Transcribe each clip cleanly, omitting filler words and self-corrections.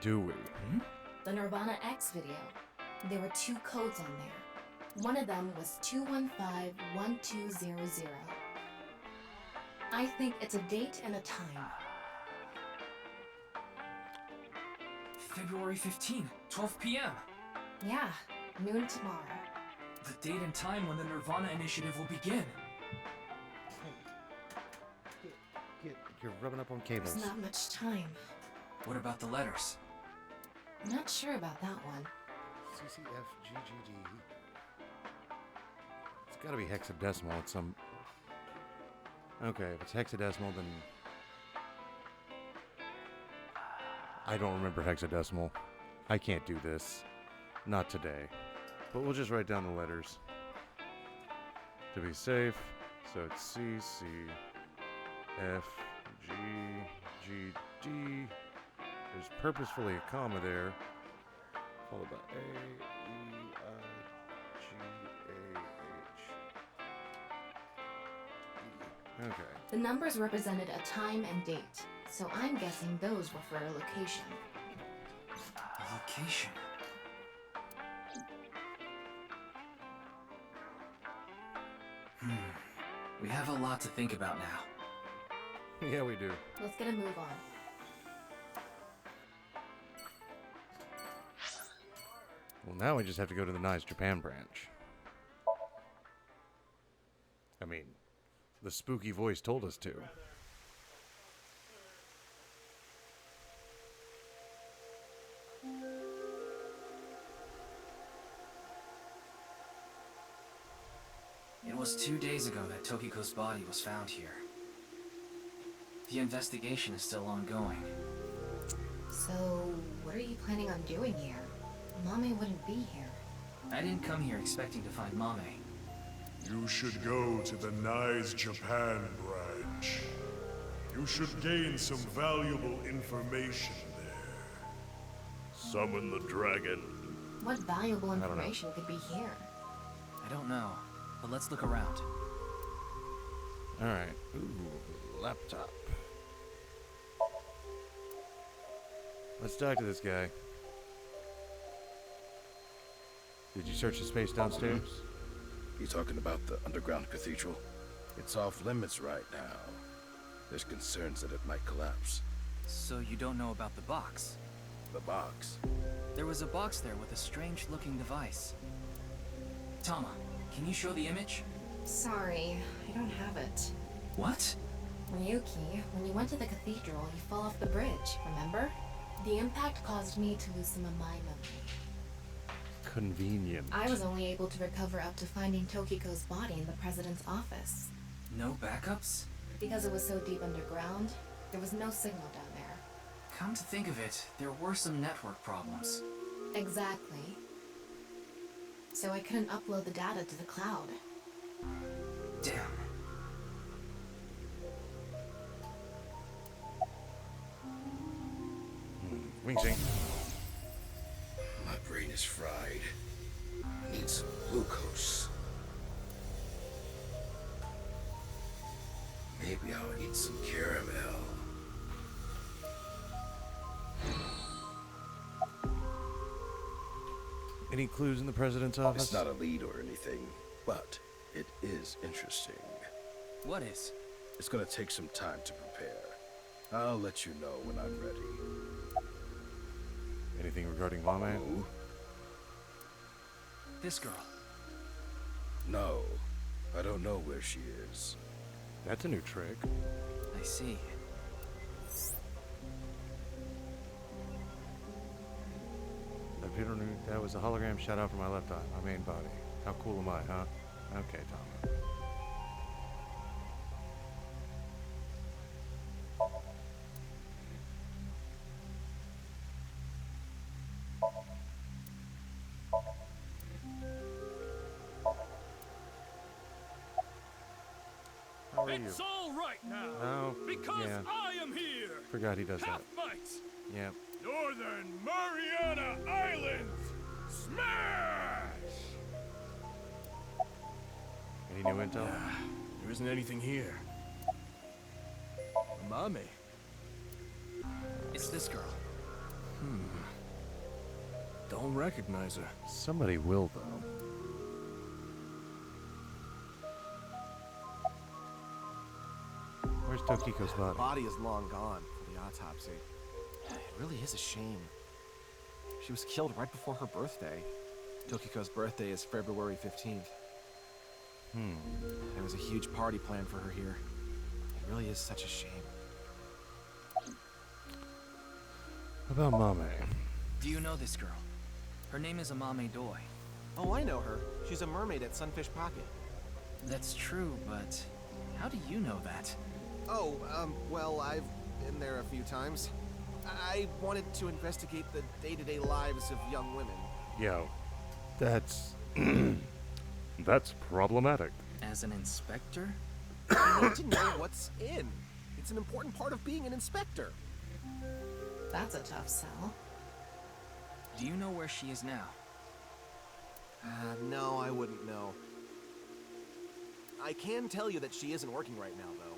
Do we? The Nirvana X video. There were 2 codes on there. One of them was 215-1200. I think it's a date and a time. February 15, 12 p.m. Yeah, noon tomorrow. The date and time when the Nirvana Initiative will begin. You're rubbing up on cables. There's not much time. What about the letters? I'm not sure about that one. CCFGGD. It's gotta be hexadecimal at some... Okay, if it's hexadecimal, then... I don't remember hexadecimal. I can't do this. Not today. But we'll just write down the letters. To be safe. So it's C, C, F, G, G, D. There's purposefully a comma there. Followed by A, E, I, G, A, H, E. Okay. The numbers represented a time and date, so I'm guessing those were for a location. A location. We have a lot to think about now. Yeah, we do. Let's get a move on. Well, now we just have to go to the Nice Japan branch. I mean, the spooky voice told us to. It was 2 days ago that Tokiko's body was found here. The investigation is still ongoing. So, what are you planning on doing here? Mommy wouldn't be here. I didn't come here expecting to find Mame. You should go to the Nice Japan branch. You should gain some valuable information there. Summon the dragon. What valuable don't know. information could be here? I don't know, but let's look around. Alright. Ooh, laptop. Let's talk to this guy. Did you search the space downstairs? You talking about the underground cathedral? It's off limits right now. There's concerns that it might collapse. So you don't know about the box? The box. There was a box there with a strange-looking device. Tama, can you show the image? Sorry, I don't have it. What? Ryuki, when you went to the cathedral, you fell off the bridge, remember? The impact caused me to lose some of my memory. Convenient. I was only able to recover up to finding Tokiko's body in the president's office. No backups? Because it was so deep underground, there was no signal down there. Come to think of it, there were some network problems. Exactly. So I couldn't upload the data to the cloud. Damn. Wing Sing. My brain is fried. I need some glucose. Maybe I'll eat some caramel. Any clues in the president's office? It's not a lead or anything, but it is interesting. What is? It's gonna take some time to prepare. I'll let you know when I'm ready. Anything regarding Mame? Who? This girl. No, I don't know where she is. That's a new trick. I see. That was a hologram shot out from my left eye, my main body. How cool am I, huh? Okay, Tom. How are you? It's all right now. Oh, Because yeah. I am here. Forgot he does that. Half-Mites, Yeah. Northern Mariana Islands. Smash! Any new intel? There isn't anything here. Mame. It's this girl. I'll recognize her. Somebody will, though. Where's Tokiko's The body? body is long gone for the autopsy. It really is a shame. She was killed right before her birthday. Tokiko's birthday is February 15th. There was a huge party planned for her here. It really is such a shame. How about Mame? Do you know this girl? Her name is Amame Doi. Oh, I know her. She's a mermaid at Sunfish Pocket. That's true, but how do you know that? Oh, well, I've been there a few times. I wanted to investigate the day-to-day lives of young women. Yo, that's... that's problematic. As an inspector? You need to know what's in. It's an important part of being an inspector. That's a tough sell. Do you know where she is now? No, I wouldn't know. I can tell you that she isn't working right now, though.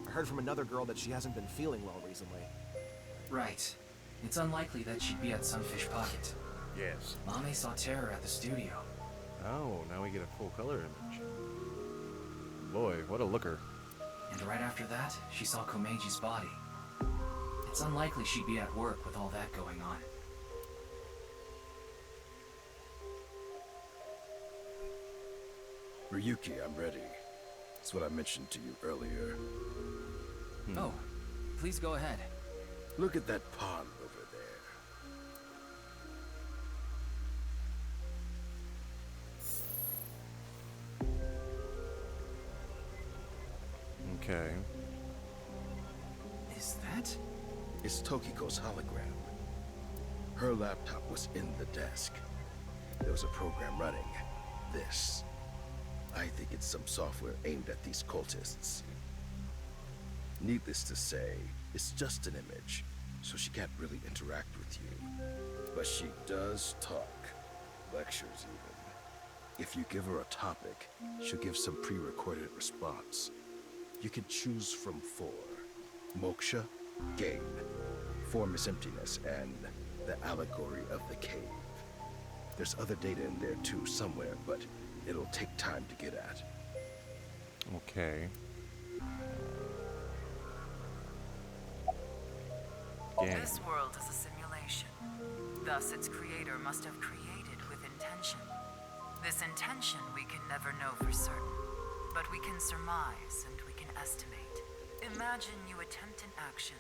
I heard from another girl that she hasn't been feeling well recently. Right. It's unlikely that she'd be at Sunfish Pocket. Yes. Mame saw Terror at the studio. Oh, now we get a full color image. Boy, what a looker. And right after that, she saw Komeji's body. It's unlikely she'd be at work with all that going on. Ryuki, I'm ready. It's what I mentioned to you earlier. Oh, please go ahead. Look at that pond over there. Okay. Is that? It's Tokiko's hologram. Her laptop was in the desk. There was a program running. This. I think it's some software aimed at these cultists. Needless to say, it's just an image, so she can't really interact with you. But she does talk. Lectures, even. If you give her a topic, she'll give some pre-recorded response. You can choose from 4. Moksha, gain. Form is emptiness, and the allegory of the cave. There's other data in there too somewhere, but it'll take time to get at. Okay. Game. This world is a simulation. Thus, its creator must have created with intention. This intention we can never know for certain, but we can surmise and we can estimate. Imagine you attempt an action,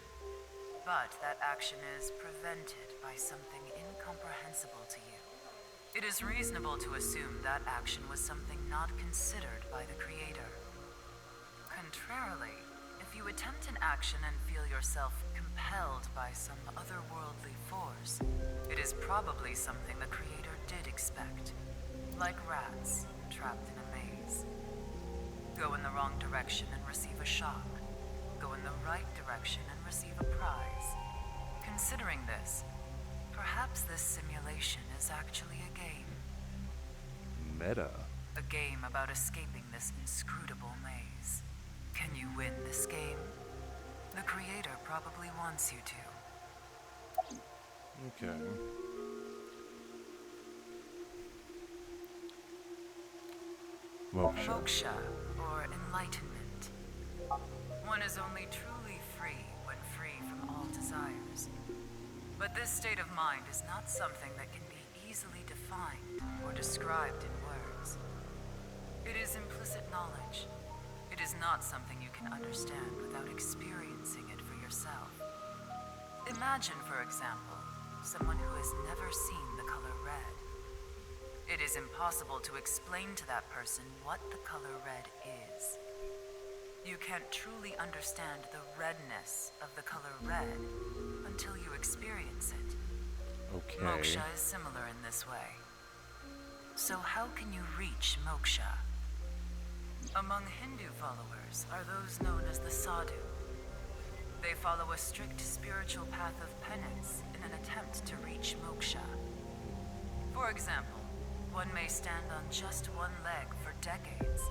but that action is prevented by something incomprehensible to you. It is reasonable to assume that action was something not considered by the creator. Contrarily, if you attempt an action and feel yourself compelled by some otherworldly force, it is probably something the creator did expect. Like rats trapped in a maze. Go in the wrong direction and receive a shock. Go in the right direction and receive a prize. Considering this, perhaps this simulation is actually a game. Meta. A game about escaping this inscrutable maze. Can you win this game? The creator probably wants you to. Okay. Moksha. Moksha, or enlightenment. One is only truly free when free from all desires. But this state of mind is not something that can be easily defined or described in words. It is implicit knowledge. It is not something you can understand without experiencing it for yourself. Imagine, for example, someone who has never seen the color red. It is impossible to explain to that person what the color red is. You can't truly understand the redness of the color red until you experience it. Okay. Moksha is similar in this way. So how can you reach moksha? Among Hindu followers are those known as the sadhu. They follow a strict spiritual path of penance in an attempt to reach moksha. For example, one may stand on just one leg for decades,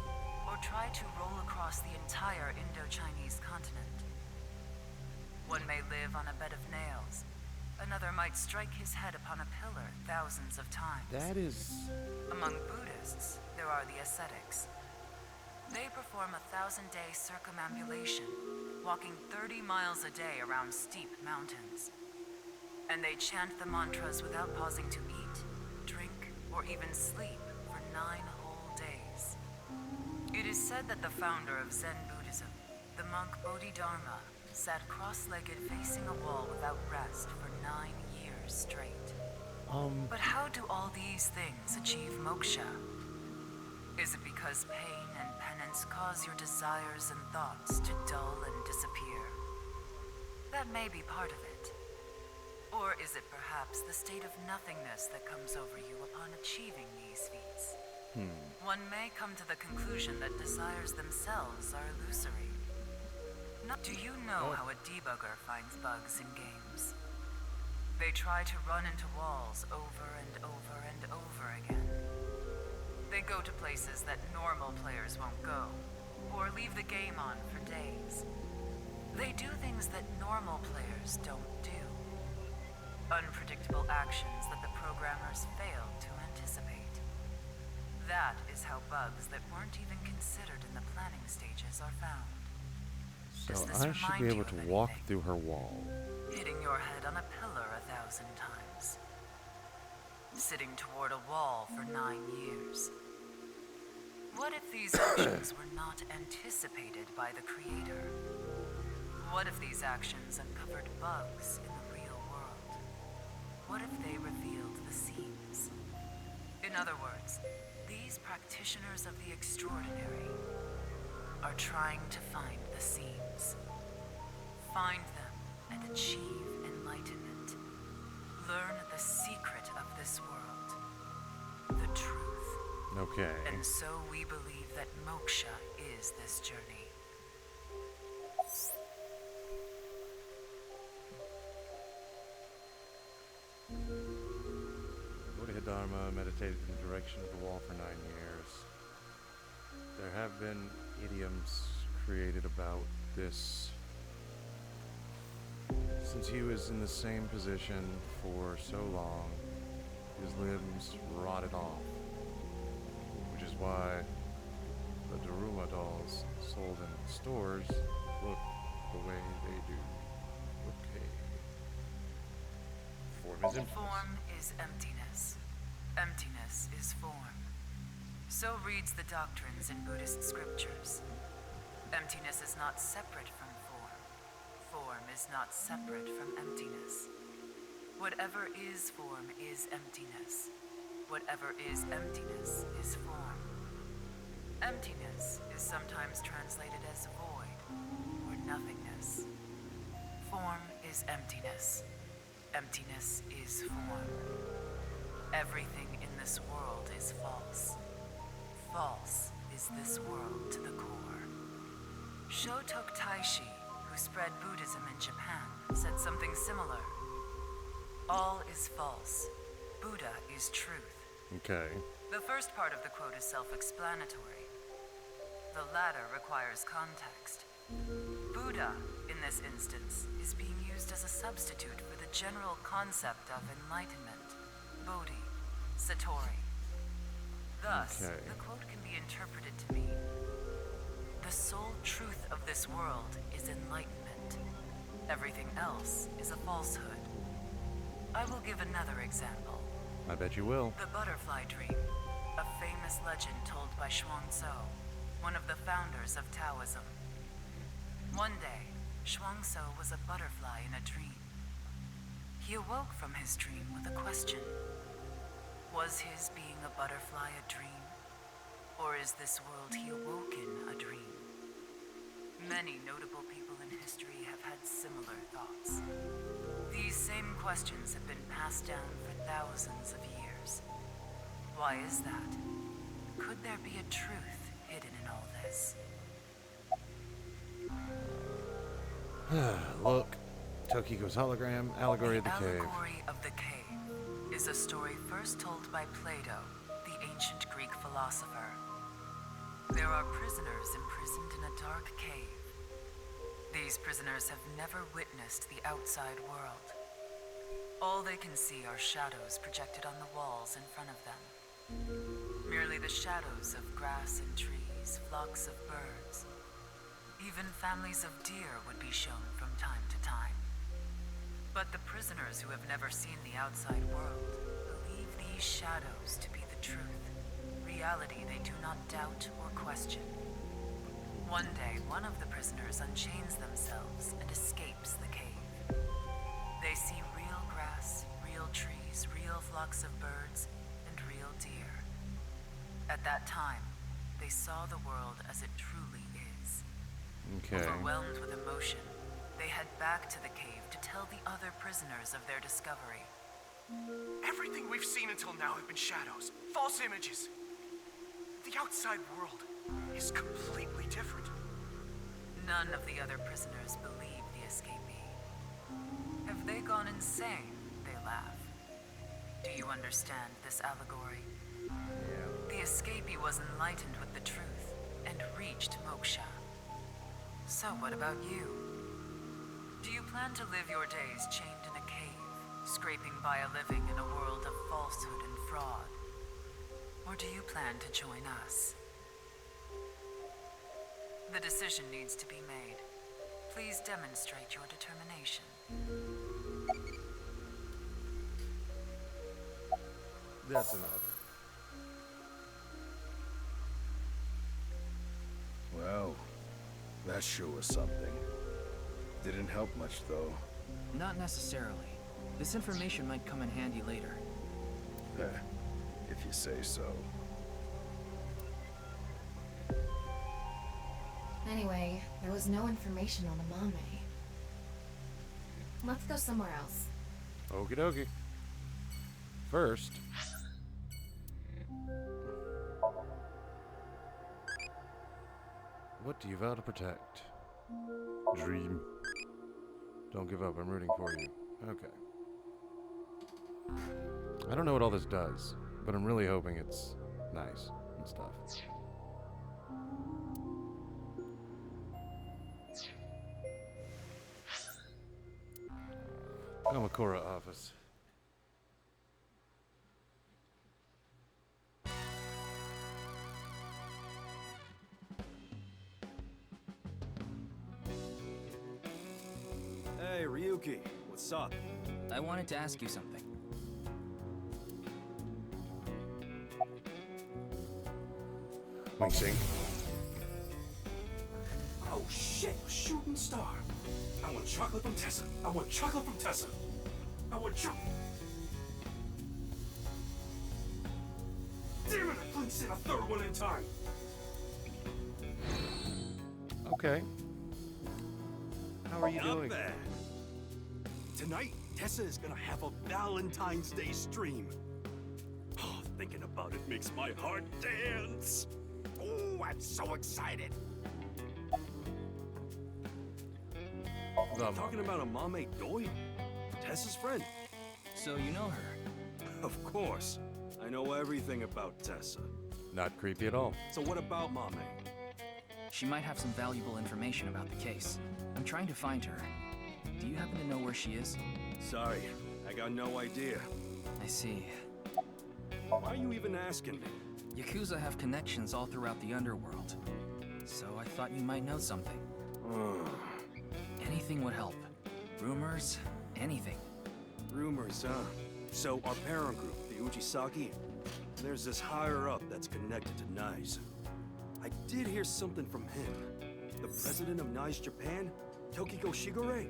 or try to roll across the entire Indo-Chinese continent. One may live on a bed of nails. Another might strike his head upon a pillar thousands of times. That is... Among Buddhists, there are the ascetics. They perform a 1000-day circumambulation, walking 30 miles a day around steep mountains. And they chant the mantras without pausing to eat, drink, or even sleep for 9 whole days. It is said that the founder of Zen Buddhism, the monk Bodhidharma, sat cross-legged facing a wall without rest for 9 years straight. But how do all these things achieve moksha? Is it because pain and penance cause your desires and thoughts to dull and disappear? That may be part of it. Or is it perhaps the state of nothingness that comes over you upon achieving these feats? One may come to the conclusion that desires themselves are illusory. Do you know how a debugger finds bugs in games? They try to run into walls over and over and over again. They go to places that normal players won't go, or leave the game on for days. They do things that normal players don't do. Unpredictable actions that the programmers failed to anticipate. That is how bugs that weren't even considered in the planning stages are found. So Does this I should be remind able you to of walk anything? through her wall. Hitting your head on a pillar 1,000 times. Sitting toward a wall for 9 years. What if these actions were not anticipated by the creator? What if these actions uncovered bugs in the real world? What if they revealed the seams? In other words, these practitioners of the extraordinary are trying to find the seams. Find them and achieve enlightenment. Learn the secret of this world. The truth. Okay. And so we believe that moksha is this journey. Bodhidharma meditated in the direction of the wall for 9 years. There have been idioms created about this since he was in the same position for so long. His limbs rotted off, which is why the Daruma dolls sold in stores look the way they do. Okay. Form is emptiness. Form is emptiness. Emptiness is form. So reads the doctrines in Buddhist scriptures. Emptiness is not separate from form. Form is not separate from emptiness. Whatever is form is emptiness. Whatever is emptiness is form. Emptiness is sometimes translated as void or nothingness. Form is emptiness. Emptiness is form. Everything in this world is false. False is this world to the core. Shotok Taishi, who spread Buddhism in Japan, said something similar. All is false. Buddha is truth. Okay. The first part of the quote is self-explanatory. The latter requires context. Buddha, in this instance, is being used as a substitute for the general concept of enlightenment, Bodhi, Satori. Thus, Okay. the quote can be interpreted to mean, the sole truth of this world is enlightenment. Everything else is a falsehood. I will give another example. I bet you will. The butterfly dream, a famous legend told by Chuang-Tzu, one of the founders of Taoism. One day, Chuang-Tzu was a butterfly in a dream. He awoke from his dream with a question. Was his being a butterfly a dream? Or is this world he awoke in a dream? Many notable people in history have had similar thoughts. These same questions have been passed down for thousands of years. Why is that? Could there be a truth hidden in all this? Look. Tokiko's hologram, Allegory of the Cave. Allegory of the Cave is a story first told by Plato, the ancient Greek philosopher. There are prisoners imprisoned in a dark cave. These prisoners have never witnessed the outside world. All they can see are shadows projected on the walls in front of them. Merely the shadows of grass and trees, flocks of birds. Even families of deer would be shown from time to time. But the prisoners who have never seen the outside world believe these shadows to be the truth, reality they do not doubt or question. One day, one of the prisoners unchains themselves and escapes the cave. They see real grass, real trees, real flocks of birds, and real deer. At that time, they saw the world as it truly is. Okay. Overwhelmed with emotion, they head back to the cave to tell the other prisoners of their discovery. Everything we've seen until now have been shadows, false images. The outside world is completely different. None of the other prisoners believe the escapee. Have they gone insane? They laugh. Do you understand this allegory? The escapee was enlightened with the truth and reached moksha. So what about you? Do you plan to live your days chained in a cave, scraping by a living in a world of falsehood and fraud? Or do you plan to join us? The decision needs to be made. Please demonstrate your determination. That's enough. Well, that sure was something. Didn't help much, though. Not necessarily. This information might come in handy later. If you say so. Anyway, there was no information on the Mame. Let's go somewhere else. Okie dokie. First, what do you vow to protect? Dream. Don't give up, I'm rooting for you. Okay. I don't know what all this does, but I'm really hoping it's nice and stuff. Kamakura office. Hey, Ryuki, what's up? I wanted to ask you something. Wing Sing. Oh shit, shooting star. I want chocolate from Tessa. I want chocolate from Tessa. I want chocolate. Damn it, I couldn't sit a third one in time. Okay. How are you Not doing? bad. Tonight, Tessa is gonna have a Valentine's Day stream. Oh, thinking about it makes my heart dance. Oh, I'm so excited. Talking about a Mame Doi? Tessa's friend. So you know her? Of course. I know everything about Tessa. Not creepy at all. So what about Mame? She might have some valuable information about the case. I'm trying to find her. Do you happen to know where she is? Sorry, I got no idea. I see. Why are you even asking me? Yakuza have connections all throughout the underworld. So I thought you might know something. Anything would help. Rumors, anything. Rumors, huh? So our parent group, the Ujisaki, there's this higher up that's connected to NICE. I did hear something from him. The president of NICE Japan, Tokiko Shigure.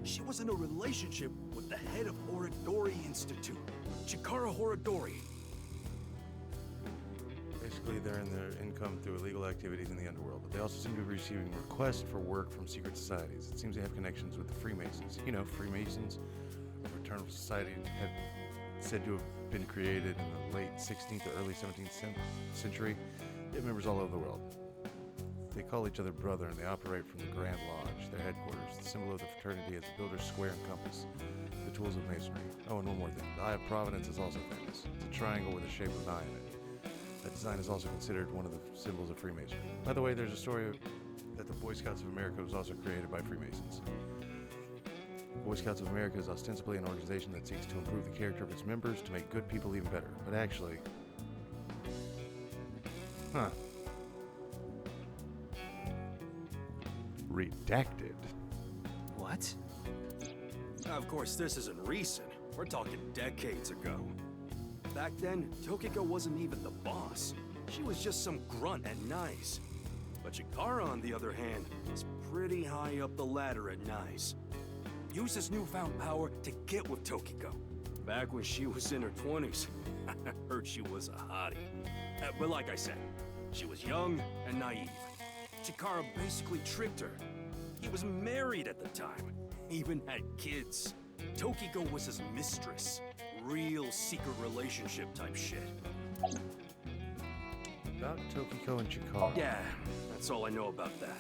She was in a relationship with the head of Horodori Institute, Chikara Horodori. Basically, they're in their income through illegal activities in the underworld, but they also seem to be receiving requests for work from secret societies. It seems they have connections with the Freemasons. You know, Freemasons, a fraternal society had said to have been created in the late 16th or early 17th century. They have members all over the world. They call each other brother, and they operate from the Grand Lodge, their headquarters. The symbol of the fraternity is the builder's square and compass, the tools of masonry. Oh, and one more thing. The Eye of Providence is also famous. It's a triangle with the shape of an eye in it. That design is also considered one of the symbols of Freemasonry. By the way, there's a story that the Boy Scouts of America was also created by Freemasons. Boy Scouts of America is ostensibly an organization that seeks to improve the character of its members to make good people even better. But actually... Huh. Redacted. What? Of course, this isn't recent. We're talking decades ago. Back then, Tokiko wasn't even the boss. She was just some grunt at NICE. But Chikara, on the other hand, is pretty high up the ladder at NICE. Used his newfound power to get with Tokiko. Back when she was in her 20s, I heard she was a hottie. But like I said, she was young and naive. Chikara basically tricked her. He was married at the time, even had kids. Tokiko was his mistress. Real secret relationship type shit. About Tokiko and Chikara. Yeah, that's all I know about that.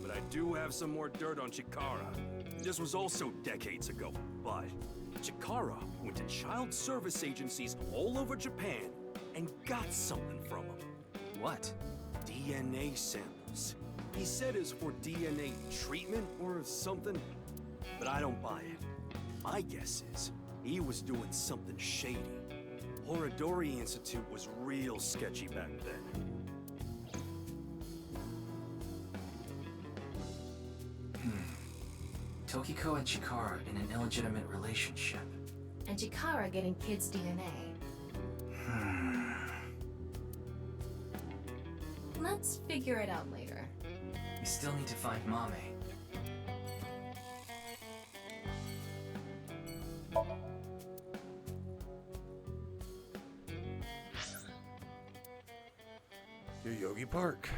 But I do have some more dirt on Chikara. This was also decades ago, but Chikara went to child service agencies all over Japan and got something from them. What? DNA samples. He said it's for DNA treatment or something, but I don't buy it. My guess is he was doing something shady. Horodori Institute was real sketchy back then. Tokiko and Chikara in an illegitimate relationship. And Chikara getting kids' DNA. Let's figure it out later. We still need to find Mame. Yoyogi Park.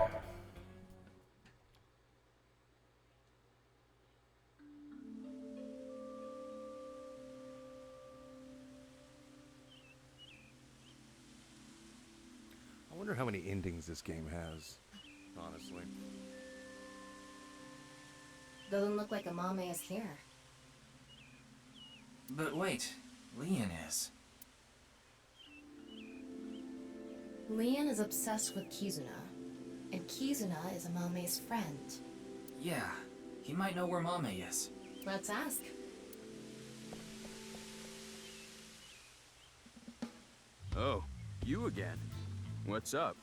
I wonder how many endings this game has, honestly. Doesn't look like Amame is here. But wait, Leon is. Leon is obsessed with Kizuna, and Kizuna is Amame's friend. Yeah, he might know where Mame is. Let's ask. Oh, you again. What's up?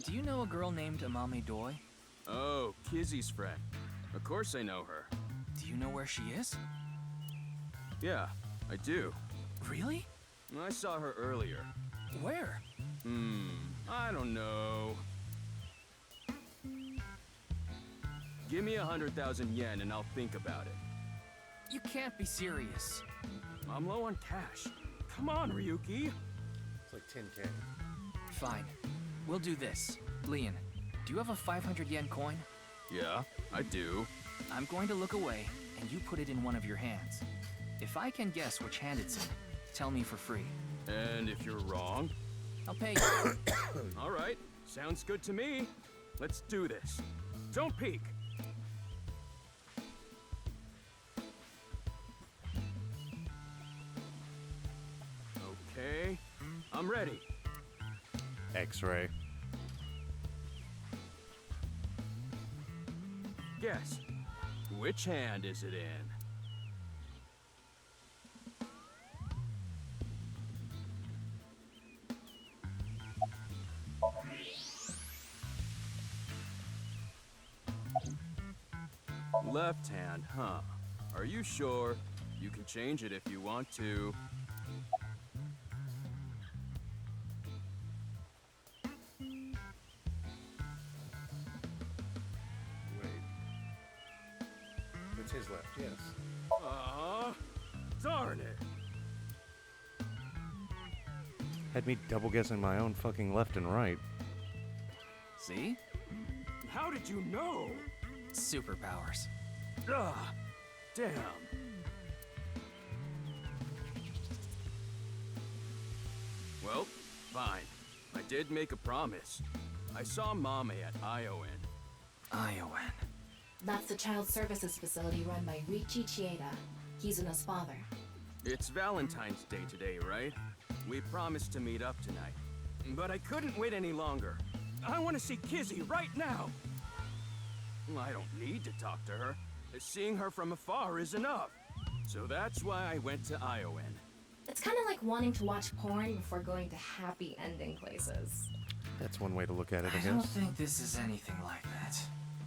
Do you know a girl named Amame Doi? Oh, Kizzy's friend. Of course I know her. Do you know where she is? Yeah, I do. Really? I saw her earlier. Where? I don't know. Give me 100,000 yen and I'll think about it. You can't be serious. I'm low on cash. Come on, Ryuki. It's like 10K. Fine. We'll do this. Leon, do you have a 500 yen coin? Yeah, I do. I'm going to look away, and you put it in one of your hands. If I can guess which hand it's in, tell me for free. And if you're wrong? I'll pay you. All right, sounds good to me. Let's do this. Don't peek. Okay, I'm ready. X-ray. Guess. Which hand is it in? Left hand, huh? Are you sure? You can change it if you want to. Wait. It's his left, yes. Darn it. Had me double guessing my own fucking left and right. See? How did you know? Superpowers. Ugh, damn. Well, fine. I did make a promise. I saw Mame at Iowan. Iowan. That's the child services facility run by Riichi Chieda, Kizuna's father. It's Valentine's Day today, right? We promised to meet up tonight. But I couldn't wait any longer. I want to see Kizzy right now. I don't need to talk to her. Seeing her from afar is enough. So that's why I went to Iowan. It's kind of like wanting to watch porn before going to happy ending places. That's one way to look at it, I I don't guess. think this is anything like that.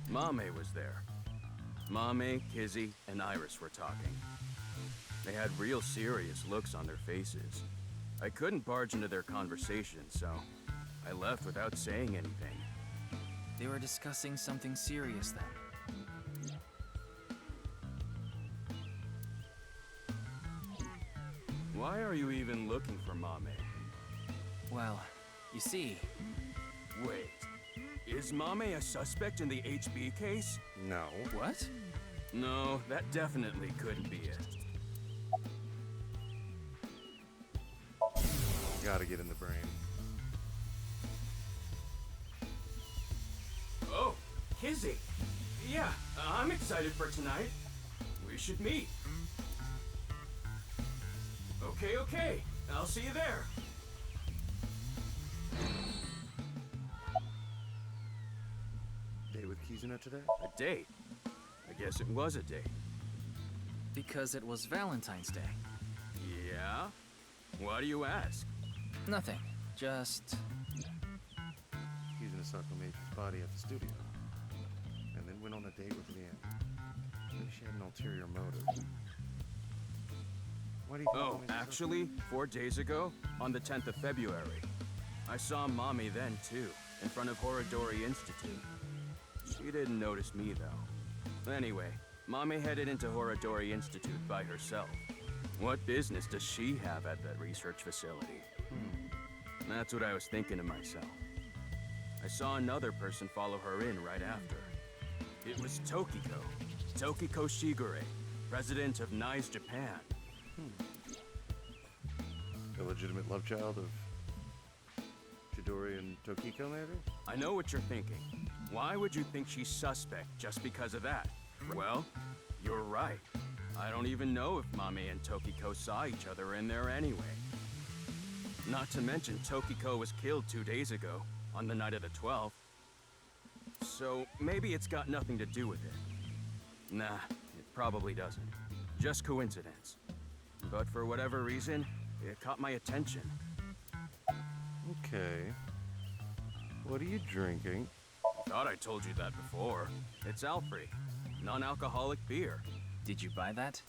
Mame was there. Mame, Kizzy, and Iris were talking. They had real serious looks on their faces. I couldn't barge into their conversation, so I left without saying anything. They were discussing something serious then. Why are you even looking for Mame? Well, you see, Wait, is Mame a suspect in the HB case? No. what? No, that definitely couldn't be it. Gotta get in the brain. Oh, Kizzy. Yeah, I'm excited for tonight. We should meet. Okay. I'll see you there. Date with Kizuna today? A date? I guess it was a date. Because it was Valentine's Day. Yeah? Why do you ask? Nothing. Just... Kizuna Sako made his body at the studio. And then went on a date with Leanne. Maybe she had an ulterior motive. Why do you think Oh, Mommy's a actually, 4 days ago, on the 10th of February, I saw Mommy then, too, in front of Horodori Institute. She didn't notice me, though. Anyway, Mommy headed into Horodori Institute by herself. What business does she have at that research facility? That's what I was thinking to myself. I saw another person follow her in right after. It was Tokiko. Tokiko Shigure, president of NICE Japan. illegitimate love child of Chidori and Tokiko, maybe? I know what you're thinking. Why would you think she's suspect just because of that? Well, you're right. I don't even know if Mame and Tokiko saw each other in there anyway. Not to mention, Tokiko was killed 2 days ago, on the night of the 12th. So, maybe it's got nothing to do with it. Nah, it probably doesn't. Just coincidence. But for whatever reason, it caught my attention. Okay. What are you drinking? Thought I told you that before. It's Alfrey, non-alcoholic beer. Did you buy that?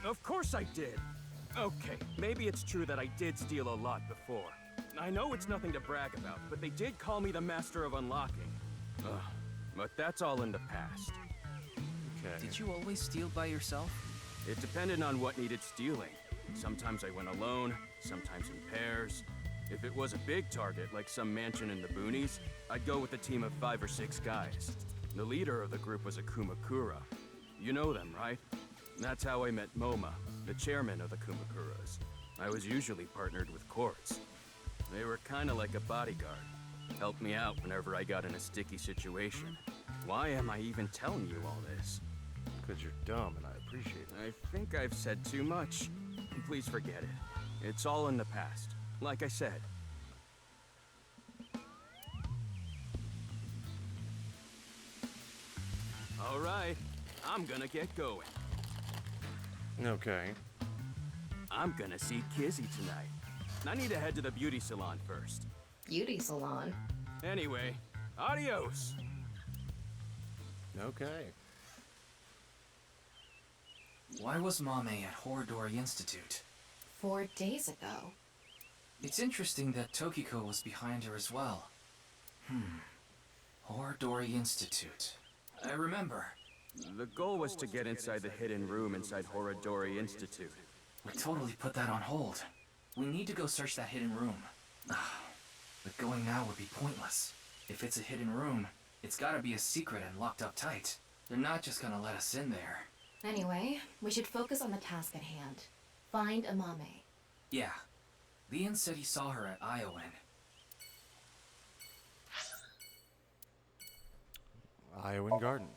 Of course I did. Okay, maybe it's true that I did steal a lot before. I know it's nothing to brag about, but they did call me the master of unlocking. But that's all in the past. Okay. Did you always steal by yourself? It depended on what needed stealing. Sometimes I went alone, sometimes in pairs. If it was a big target, like some mansion in the boonies, I'd go with a team of 5 or 6 guys. The leader of the group was a Kumakura. You know them, right? That's how I met Moma, the chairman of the Kumakuras. I was usually partnered with Quartz. They were kinda like a bodyguard. Helped me out whenever I got in a sticky situation. Why am I even telling you all this? Because you're dumb and I appreciate it. I think I've said too much. Please forget it. It's all in the past. Like I said. All right, I'm gonna get going. Okay. I'm gonna see Kizzy tonight. I need to head to the beauty salon first. Beauty salon. Anyway, adios! Okay. Why was Mame at Horodori Institute? 4 days ago. It's interesting that Tokiko was behind her as well. Horodori Institute. I remember. The goal was to get inside the hidden room inside Horodori Institute. We totally put that on hold. We need to go search that hidden room. But going now would be pointless. If it's a hidden room, it's gotta be a secret and locked up tight. They're not just gonna let us in there. Anyway, we should focus on the task at hand. Find Amame. Yeah. Leon said he saw her at Iowan. Iowan Garden.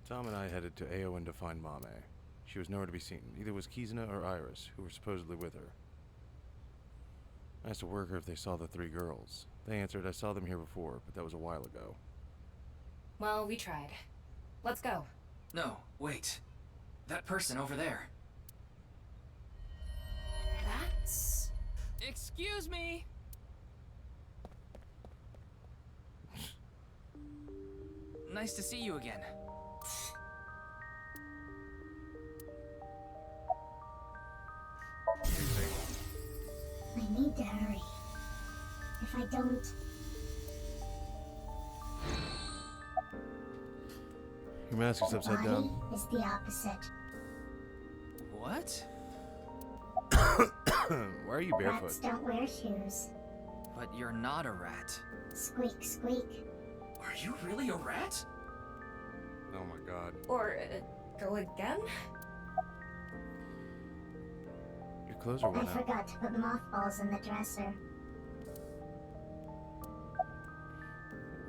Tom and I headed to Aowen to find Mame. She was nowhere to be seen. Neither was Kizuna or Iris, who were supposedly with her. I asked a worker if they saw the 3 girls. They answered, I saw them here before, but that was a while ago. Well, we tried. Let's go. No, wait. That person over there. That's... Excuse me. Nice to see you again. I need to hurry. If I don't... Your mask is upside body down. is the opposite. What? Why are you barefoot? Rats don't wear shoes. But you're not a rat. Squeak, squeak. Are you really a rat? Oh my god. Or, go again? Your clothes are I worn out. forgot to put mothballs in the dresser.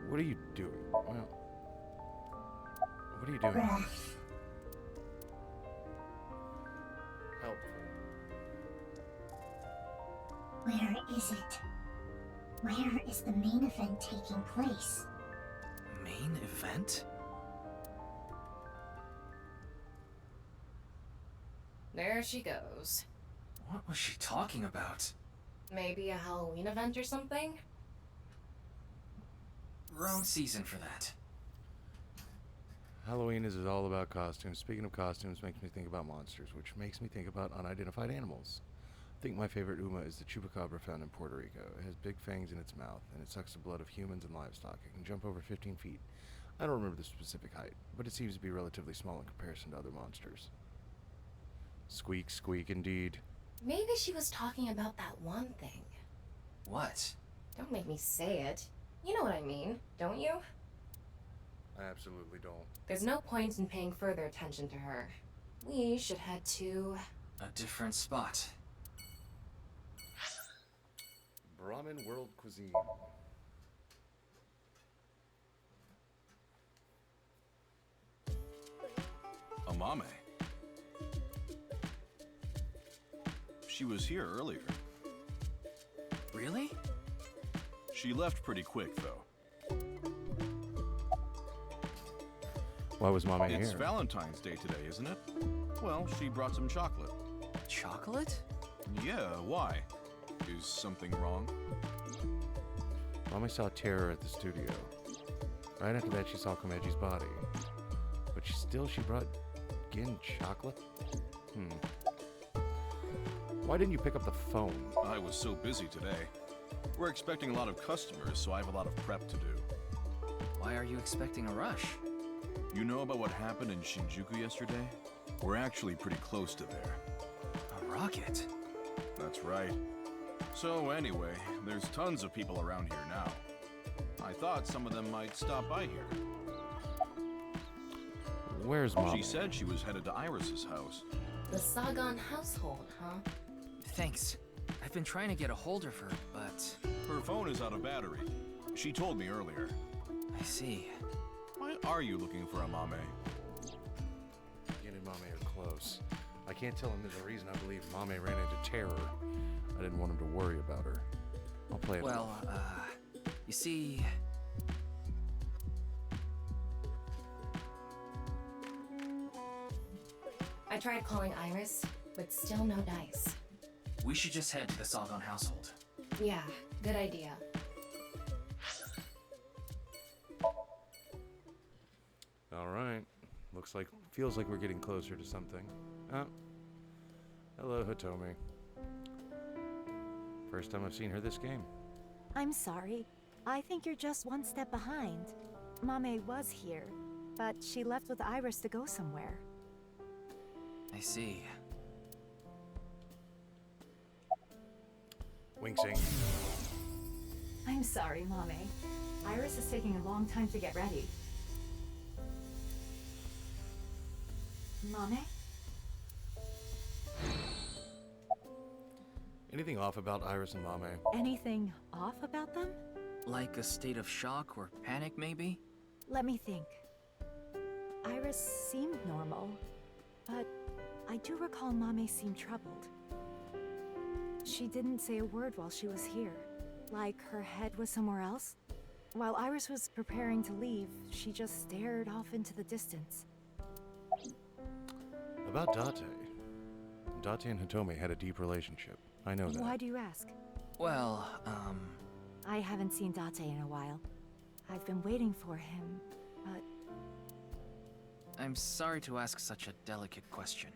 What are you doing? Well, what are you doing? Breath. Helpful. Where is it? Where is the main event taking place? Main event? There she goes. What was she talking about? Maybe a Halloween event or something? Wrong season for that. Halloween is all about costumes. Speaking of costumes, makes me think about monsters, which makes me think about unidentified animals. I think my favorite Uma is the chupacabra found in Puerto Rico. It has big fangs in its mouth, and it sucks the blood of humans and livestock. It can jump over 15 feet. I don't remember the specific height, but it seems to be relatively small in comparison to other monsters. Squeak, squeak, indeed. Maybe she was talking about that one thing. What? Don't make me say it. You know what I mean, don't you? I absolutely don't. There's no point in paying further attention to her. We should head to... A different spot. Brahmin World Cuisine. Amame. She was here earlier. Really? She left pretty quick, though. Why was Mama It's here? Valentine's Day today, isn't it? Well, she brought some chocolate. Chocolate? Yeah, why? Is something wrong? Mommy saw Terror at the studio. Right after that, she saw Komeji's body. But she brought Gin chocolate? Why didn't you pick up the phone? I was so busy today. We're expecting a lot of customers, so I have a lot of prep to do. Why are you expecting a rush? You know about what happened in Shinjuku yesterday? We're actually pretty close to there. A rocket? That's right. So anyway, there's tons of people around here now. I thought some of them might stop by here. Where's Mom? She said she was headed to Iris's house. The Sagan household, huh? Thanks. I've been trying to get a hold of her, but... Her phone is out of battery. She told me earlier. I see. Why are you looking for Amame? Gin and Mame are close. I can't tell him there's a reason I believe Mame ran into Terror. I didn't want him to worry about her. I'll play it Well, off. you see... I tried calling Iris, but still no dice. We should just head to the Sagan household. Yeah, good idea. Alright. Feels like we're getting closer to something. Oh. Hello, Hitomi. First time I've seen her this game. I'm sorry. I think you're just one step behind. Mame was here, but she left with Iris to go somewhere. I see. Wingsing. I'm sorry, Mame. Iris is taking a long time to get ready. Mame? Anything off about Iris and Mame? Anything off about them? Like a state of shock or panic, maybe? Let me think. Iris seemed normal, but I do recall Mame seemed troubled. She didn't say a word while she was here. Like her head was somewhere else. While Iris was preparing to leave, she just stared off into the distance. About Date. Date and Hitomi had a deep relationship. I know that. Why do you ask? Well, I haven't seen Date in a while. I've been waiting for him, but... I'm sorry to ask such a delicate question.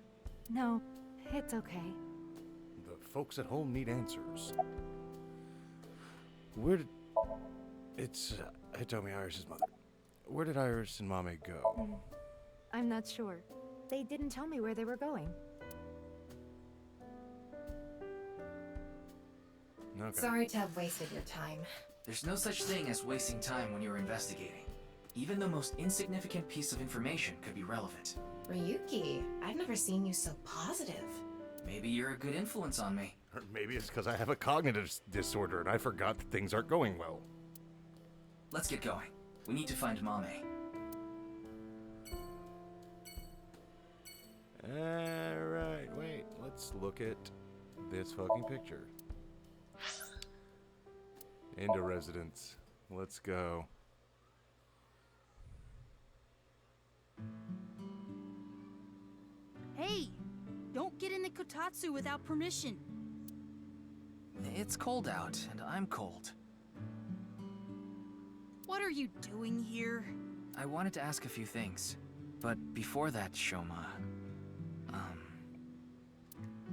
No, it's okay. The folks at home need answers. Where did... It's Hitomi, Iris' mother. Where did Iris and Mame go? I'm not sure. They didn't tell me where they were going. Okay. Sorry to have wasted your time. There's no such thing as wasting time when you're investigating. Even the most insignificant piece of information could be relevant. Ryuki, I've never seen you so positive. Maybe you're a good influence on me. Or maybe it's because I have a cognitive disorder and I forgot that things aren't going well. Let's get going. We need to find Mame. Alright, wait. Let's look at this fucking picture. Into residence. Let's go. Hey! Don't get in the kotatsu without permission. It's cold out, and I'm cold. What are you doing here? I wanted to ask a few things. But before that, Shoma...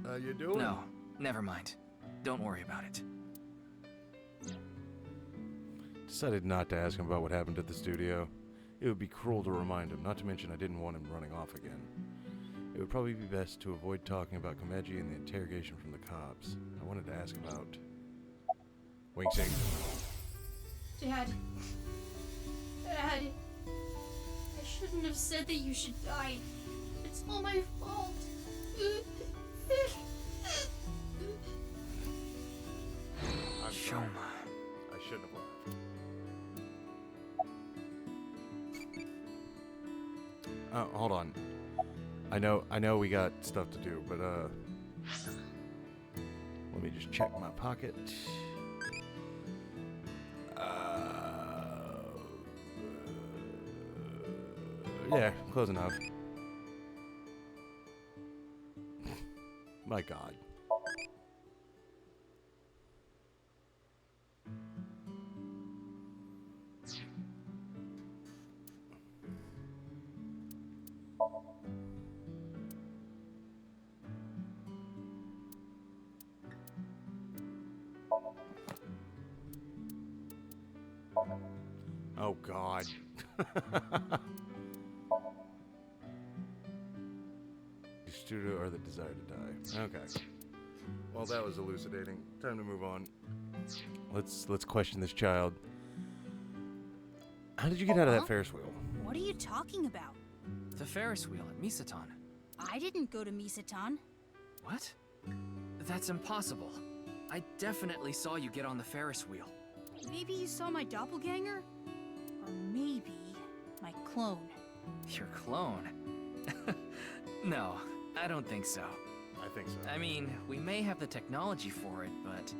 How you doing? No, never mind. Don't worry about it. Decided not to ask him about what happened at the studio. It would be cruel to remind him, not to mention I didn't want him running off again. It would probably be best to avoid talking about Komeji and the interrogation from the cops. I wanted to ask about... Wingsing. Dad. Dad. I shouldn't have said that you should die. It's all my fault. I'm Shoma. I shouldn't have laughed. Hold on. I know we got stuff to do, but let me just check my pocket. Yeah, close enough. My God. Oh, God. The studio or the desire to die. Okay. Well, that was elucidating. Time to move on. Let's question this child. How did you get out of that Ferris wheel? What are you talking about? The Ferris wheel at Misatan. I didn't go to Misatan. What? That's impossible. I definitely saw you get on the Ferris wheel. Maybe you saw my doppelganger? Or maybe my clone. Your clone? No, I don't think so. I think so. I mean, we may have the technology for it, but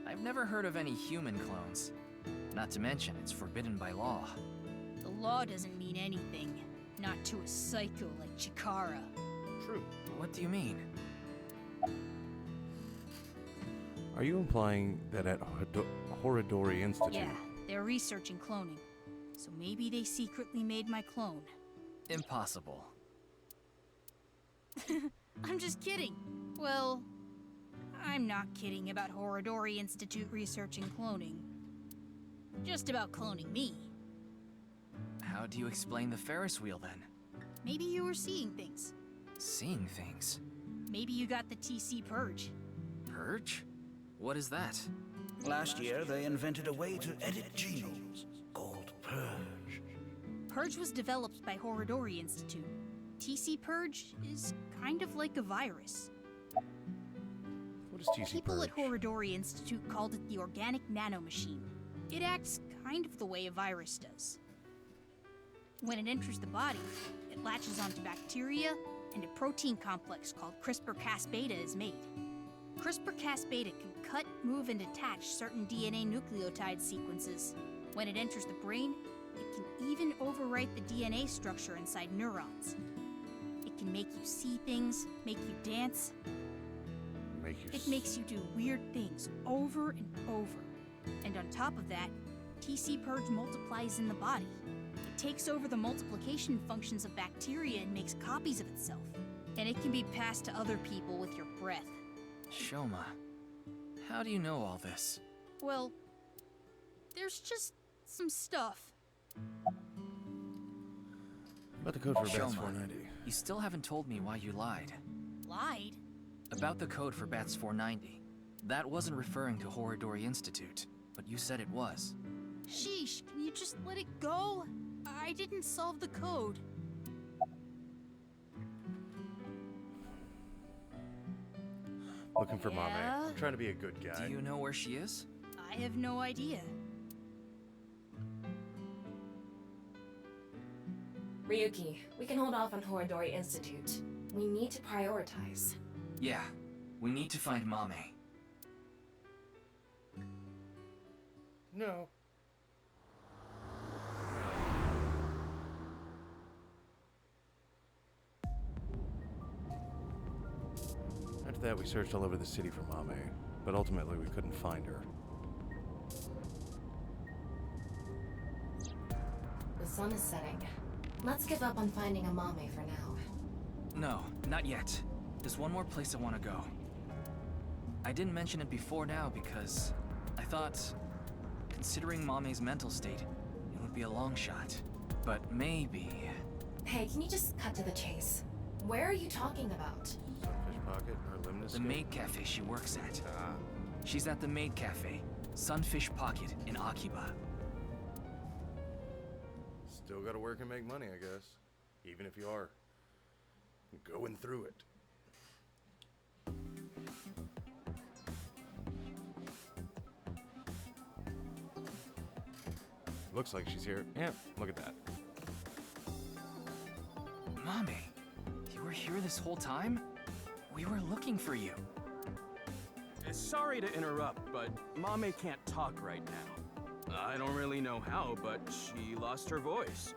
I've never heard of any human clones. Not to mention, it's forbidden by law. The law doesn't mean anything. Not to a psycho like Chikara. True. What do you mean? Are you implying that at Horodori Institute? Yeah, they're researching cloning. So maybe they secretly made my clone. Impossible. I'm just kidding. Well, I'm not kidding about Horodori Institute researching cloning. Just about cloning me. How do you explain the Ferris wheel then? Maybe you were seeing things. Seeing things? Maybe you got the TC Purge. Purge? What is that? Last year, they invented a way to edit genomes called Purge. Purge was developed by Horodori Institute. TC Purge is kind of like a virus. What is TC People Purge? at Horodori Institute called it the Organic Nanomachine. It acts kind of the way a virus does. When it enters the body, it latches onto bacteria, and a protein complex called CRISPR-Cas-beta is made. CRISPR-Cas-beta can cut, move, and attach certain DNA nucleotide sequences. When it enters the brain, it can even overwrite the DNA structure inside neurons. It can make you see things, make you dance. It makes you do weird things over and over. And on top of that, TC Purge multiplies in the body. It takes over the multiplication functions of bacteria and makes copies of itself. And it can be passed to other people with your breath. Shoma, how do you know all this? Well, there's just some stuff. About the code for Bats Shoma, 490. you still haven't told me why you lied. Lied? About the code for Bats 490. That wasn't referring to Horodori Institute, but you said it was. Sheesh, can you just let it go? I didn't solve the code. Looking for Mame. Yeah? I'm trying to be a good guy. Do you know where she is? I have no idea. Ryuki, we can hold off on Horodori Institute. We need to prioritize. Yeah, we need to find Mame. No. After that, we searched all over the city for Mame, but ultimately we couldn't find her. The sun is setting. Let's give up on finding a Mame for now. No, not yet. There's one more place I want to go. I didn't mention it before now because I thought, considering Mame's mental state, it would be a long shot. But maybe... Hey, can you just cut to the chase? Where are you talking about? Sunfish Pocket or Limnus? The maid cafe she works at. Ah. She's at the maid cafe, Sunfish Pocket in Akiba. Still gotta work and make money, I guess. Even if you are going through it. Looks like she's here. Yeah, look at that. Mame, you were here this whole time? We were looking for you. Sorry to interrupt, but Mame can't talk right now. I don't really know how, but she lost her voice.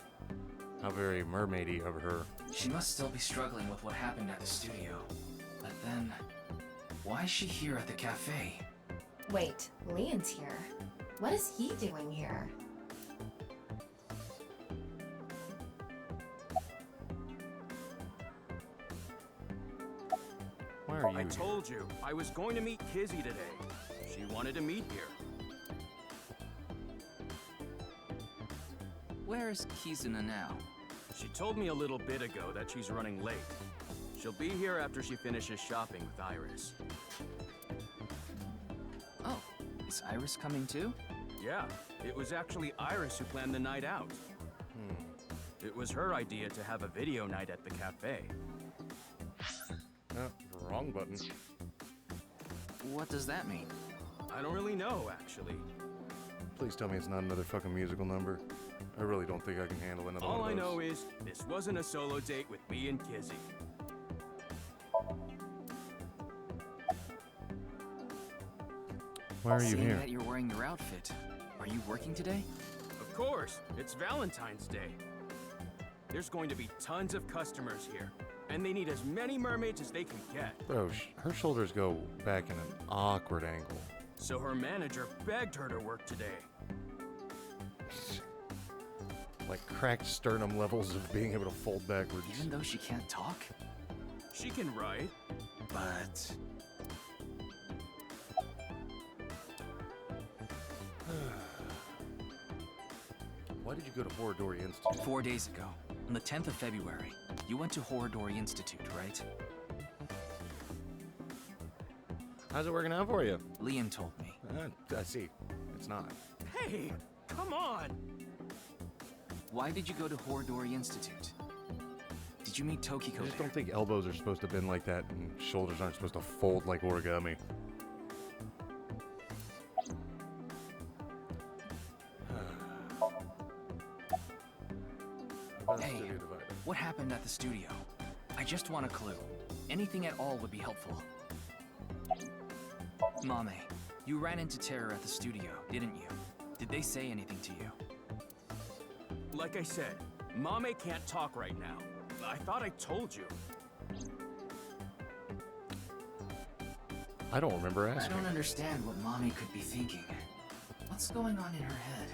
How very mermaidy of her. She must still be struggling with what happened at the studio. But then, why is she here at the cafe? Wait, Leon's here. What is he doing here? Why are you I here? told you, I was going to meet Kizzy today. She wanted to meet here. Where is Kizuna now? She told me a little bit ago that she's running late. She'll be here after she finishes shopping with Iris. Oh, is Iris coming too? Yeah, it was actually Iris who planned the night out. It was her idea to have a video night at the cafe. Wrong button. What does that mean? I don't really know, actually. Please tell me it's not another fucking musical number. I really don't think I can handle another All one I of those. know is, this wasn't a solo date with me and Kizzy. Why are you Seeing here? that you're wearing your outfit, are you working today? Of course, it's Valentine's Day. There's going to be tons of customers here, and they need as many mermaids as they can get. Bro, her shoulders go back in an awkward angle. So her manager begged her to work today. Like cracked sternum levels of being able to fold backwards. Even though she can't talk? She can write, but... Why did you go to Horodori Institute? 4 days ago, on the 10th of February, you went to Horodori Institute, right? How's it working out for you? Liam told me. I see. It's not. Hey, come on! Why did you go to Horodori Institute? Did you meet Tokiko I just there? don't think elbows are supposed to bend like that and shoulders aren't supposed to fold like origami. Hey, what happened at the studio? I just want a clue. Anything at all would be helpful. Mame, you ran into Terror at the studio, didn't you? Did they say anything to you? Like I said, Mame can't talk right now. I thought I told you. I don't remember I asking. don't understand what Mame could be thinking. What's going on in her head?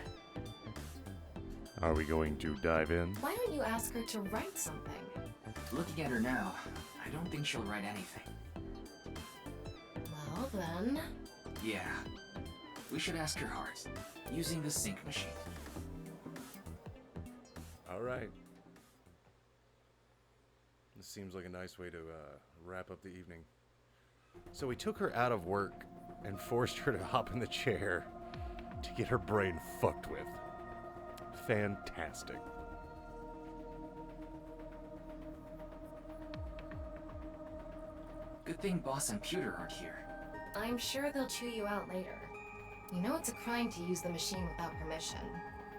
Are we going to dive in? Why don't you ask her to write something? Looking at her now, I don't think she'll write anything. Well then... Yeah. We should ask her heart, using the sync machine. Alright. This seems like a nice way to wrap up the evening. So we took her out of work and forced her to hop in the chair to get her brain fucked with. Fantastic. Good thing Boss and Pewter aren't here. I'm sure they'll chew you out later. You know it's a crime to use the machine without permission.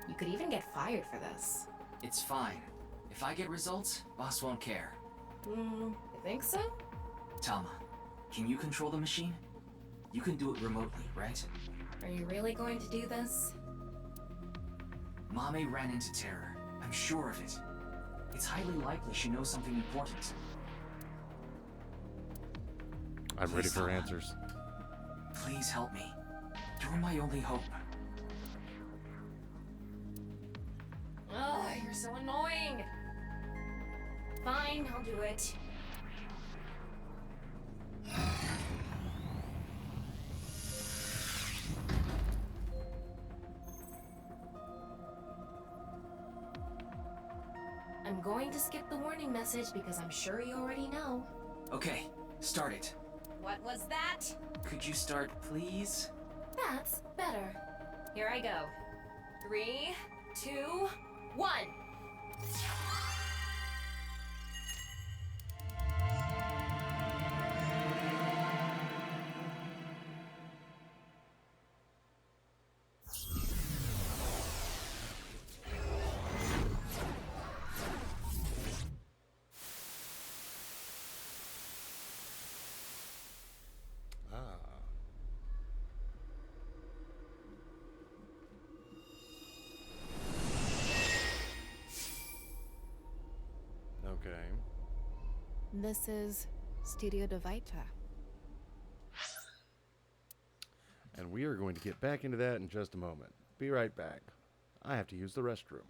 You could even get fired for this. It's fine. If I get results, Boss won't care. You think so? Tama, can you control the machine? You can do it remotely, right? Are you really going to do this? Mame ran into Terror. I'm sure of it. It's highly likely she knows something important. I'm ready Please, for Tama. answers. Please help me. You're my only hope. Ugh, you're so annoying! Fine, I'll do it. I'm going to skip the warning message because I'm sure you already know. Okay, start it. What was that? Could you start, please? That's better. Here I go. 3, 2, 1. Okay. This is Studio de Vita. And we are going to get back into that in just a moment. Be right back. I have to use the restroom.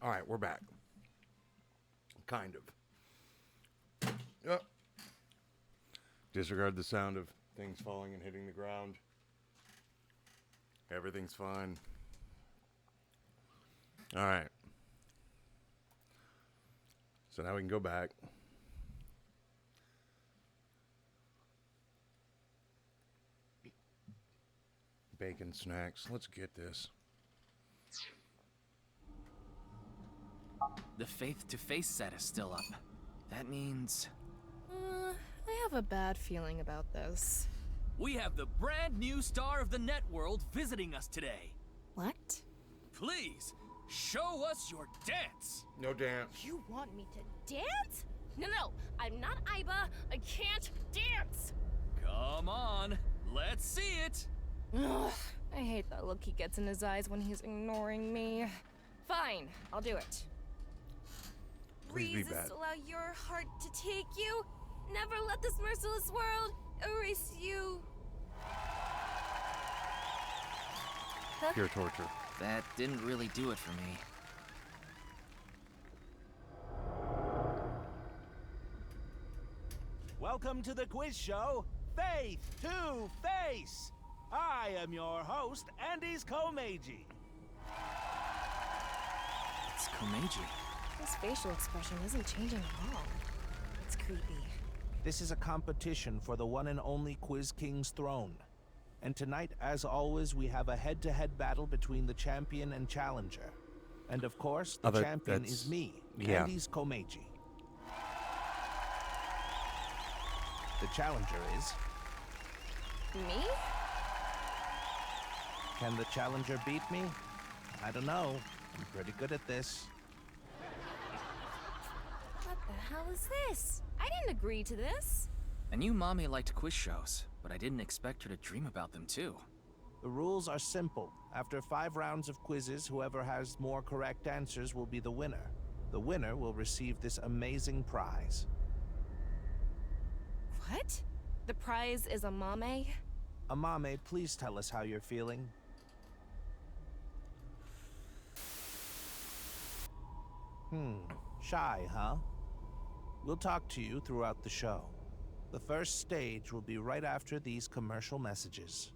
All right, we're back. Kind of. Yep. Disregard the sound of things falling and hitting the ground. Everything's fine. All right. So now we can go back. Bacon snacks. Let's get this. The face-to-face set is still up. That means... I have a bad feeling about this. We have the brand new star of the Networld visiting us today. What? Please, show us your dance. No dance. You want me to dance? No, I'm not Aiba. I can't dance. Come on, let's see it. Ugh, I hate that look he gets in his eyes when he's ignoring me. Fine, I'll do it. Please be bad. Allow your heart to take you. Never let this merciless world erase you. Pure torture. That didn't really do it for me. Welcome to the quiz show, Faith to Face. I am your host, Andes Komeiji. It's Komeiji. His facial expression isn't changing at all. It's creepy. This is a competition for the one and only Quiz King's throne. And tonight, as always, we have a head-to-head battle between the champion and challenger. And of course, the champion is me, Andes Komeiji. The challenger is... Me? Can the challenger beat me? I don't know. I'm pretty good at this. What the hell is this? I didn't agree to this. I knew Mommy liked quiz shows, but I didn't expect her to dream about them too. The rules are simple. After 5 rounds of quizzes, whoever has more correct answers will be the winner. The winner will receive this amazing prize. What? The prize is a mame? Amame, please tell us how you're feeling. Shy, huh? We'll talk to you throughout the show. The first stage will be right after these commercial messages.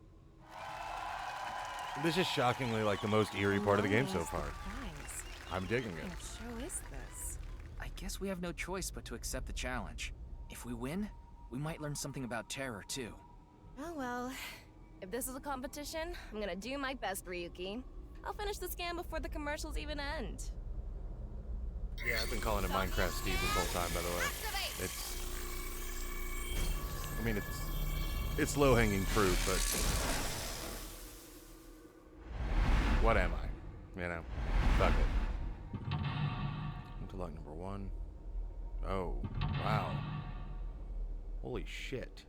This is shockingly like the most eerie part of the game so far. I'm digging it. What show is this? I guess we have no choice but to accept the challenge. If we win, we might learn something about terror too. Oh well. If this is a competition, I'm gonna do my best, Ryuki. I'll finish the scan before the commercials even end. Yeah, I've been calling it Minecraft Steve this whole time, by the way. I mean, it's low-hanging fruit, but what am I? You know, fuck it. Interlock number 1. Oh, wow. Holy shit.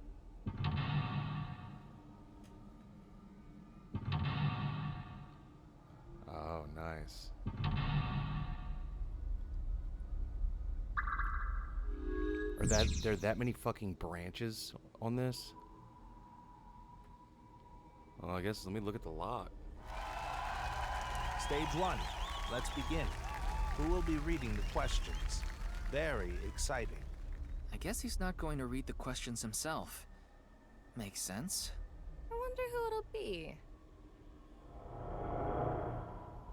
Oh, nice. There are that many fucking branches on this? Well, I guess let me look at the lot. Stage 1. Let's begin. Who will be reading the questions? Very exciting. I guess he's not going to read the questions himself. Makes sense. I wonder who it'll be.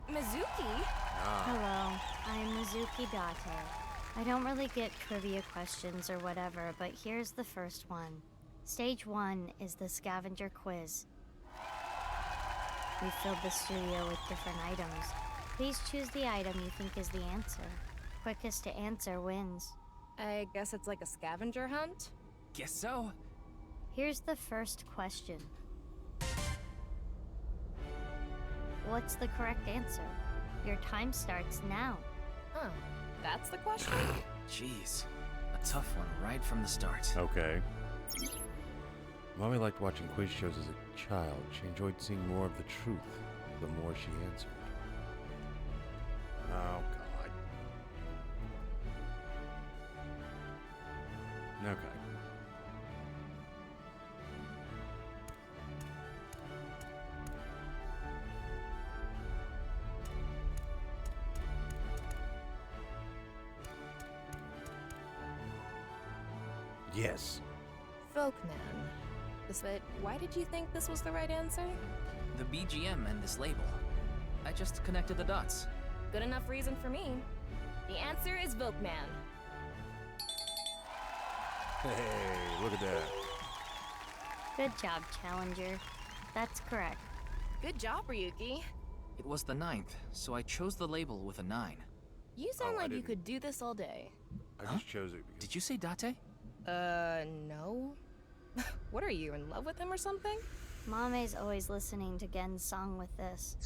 Mizuki? Hello, I'm Mizuki Date. I don't really get trivia questions or whatever, but here's the first one. Stage 1 is the scavenger quiz. We filled the studio with different items. Please choose the item you think is the answer. Quickest to answer wins. I guess it's like a scavenger hunt? Guess so. Here's the first question. What's the correct answer? Your time starts now. Oh, that's the question? Jeez, a tough one right from the start. Okay. Mommy liked watching quiz shows as a child. She enjoyed seeing more of the truth the more she answered. Oh, God. Okay. Yes. Folkman. But why did you think this was the right answer? The BGM and this label. I just connected the dots. Good enough reason for me. The answer is Volkman. Hey, look at that. Good job, Challenger. That's correct. Good job, Ryuki. It was the 9th, so I chose the label with a 9. You sound like you could do this all day. I just chose it. Did you say Date? No. What are you, in love with him or something? Mame's always listening to Gen's song with this.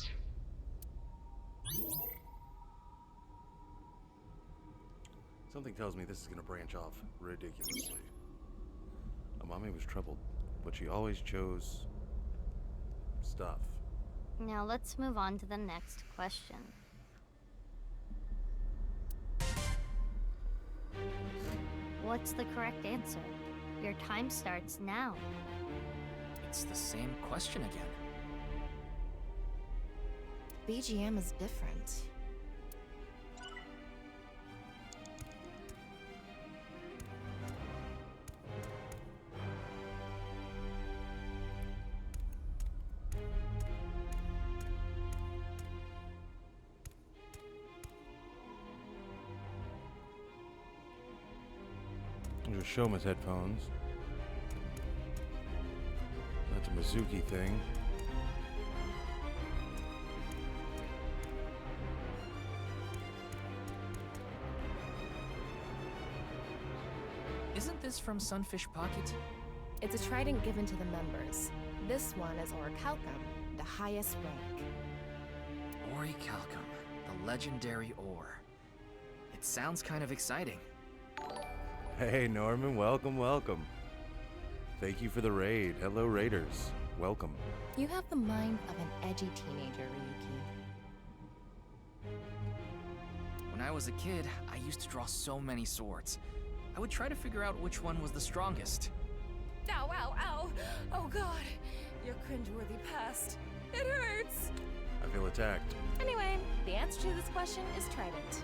Something tells me this is gonna branch off ridiculously. Amami was troubled, but she always chose stuff. Now let's move on to the next question. What's the correct answer? Your time starts now. It's the same question again. BGM is different. There's Shoma's headphones. That's a Mizuki thing. Isn't this from Sunfish Pocket? It's a trident given to the members. This one is Orichalcum, the highest rank. Orichalcum, the legendary ore. It sounds kind of exciting. Hey Norman, welcome, welcome. Thank you for the raid. Hello Raiders. Welcome. You have the mind of an edgy teenager, Ryuki. When I was a kid, I used to draw so many swords. I would try to figure out which one was the strongest. Ow, ow, ow! Oh god! Your cringeworthy past. It hurts! I feel attacked. Anyway, the answer to this question is trident.